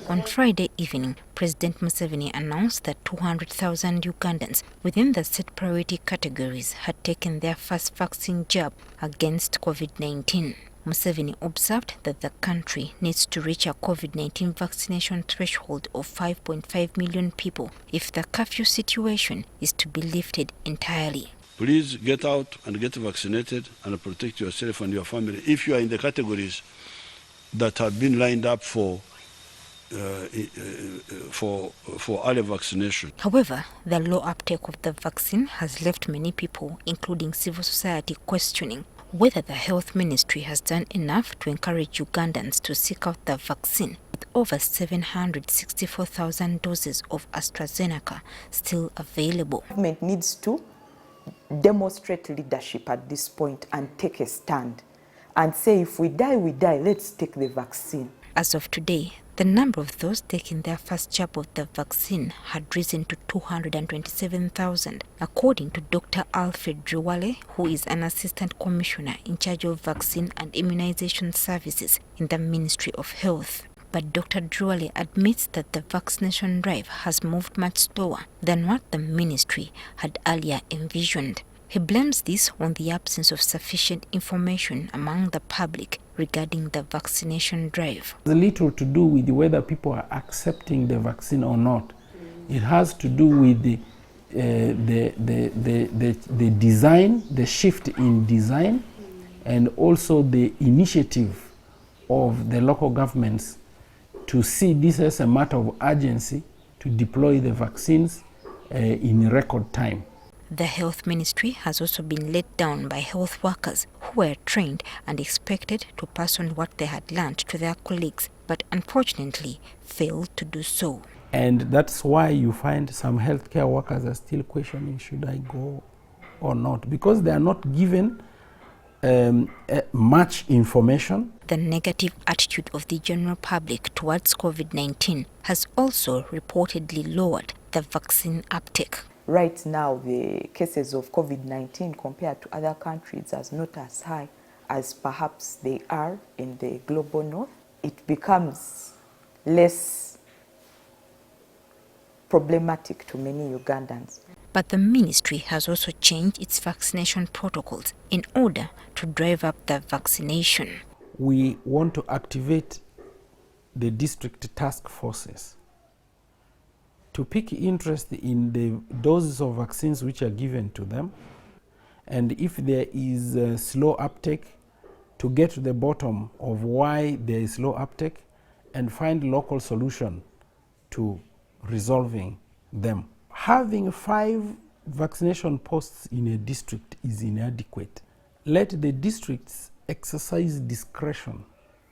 On Friday evening, President Museveni announced that 200,000 Ugandans within the set priority categories had taken their first vaccine jab against COVID-19. Museveni observed that the country needs to reach a COVID-19 vaccination threshold of 5.5 million people if the curfew situation is to be lifted entirely. Please get out and get vaccinated and protect yourself and your family if you are in the categories that have been lined up for early vaccination. However, the low uptake of the vaccine has left many people, including civil society, questioning whether the health ministry has done enough to encourage Ugandans to seek out the vaccine, with over 764,000 doses of Astra Zeneca still available. Government needs to demonstrate leadership at this point and take a stand and say, if we die, we die, let's take the vaccine. As of today, the number of those taking their first jab of the vaccine had risen to 227,000, according to Dr. Alfred Driwale, who is an assistant commissioner in charge of vaccine and immunization services in the Ministry of Health. But Dr. Driwale admits that the vaccination drive has moved much slower than what the ministry had earlier envisioned. He blames this on the absence of sufficient information among the public regarding the vaccination drive. It has little to do with whether people are accepting the vaccine or not. It has to do with the design, the shift in design, and also the initiative of the local governments to see this as a matter of urgency to deploy the vaccines in record time. The health ministry has also been let down by health workers who were trained and expected to pass on what they had learned to their colleagues, but unfortunately failed to do so. And that's why you find some healthcare workers are still questioning, should I go or not? Because they are not given much information. The negative attitude of the general public towards COVID-19 has also reportedly lowered the vaccine uptake. Right now, the cases of COVID-19 compared to other countries are not as high as perhaps they are in the global north. It becomes less problematic to many Ugandans. But the ministry has also changed its vaccination protocols in order to drive up the vaccination. We want to activate the district task forces to pick interest in the doses of vaccines which are given to them, and if there is a slow uptake, to get to the bottom of why there is low uptake and find local solution to resolving them. Having 5 vaccination posts in a district is inadequate. Let the districts exercise discretion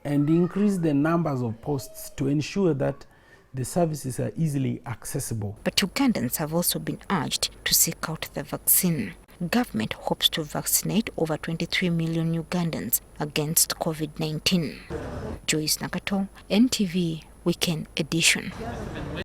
and increase the numbers of posts to ensure that the services are easily accessible. But Ugandans have also been urged to seek out the vaccine. Government hopes to vaccinate over 23 million Ugandans against COVID-19. Joyce Nakato, NTV Weekend Edition.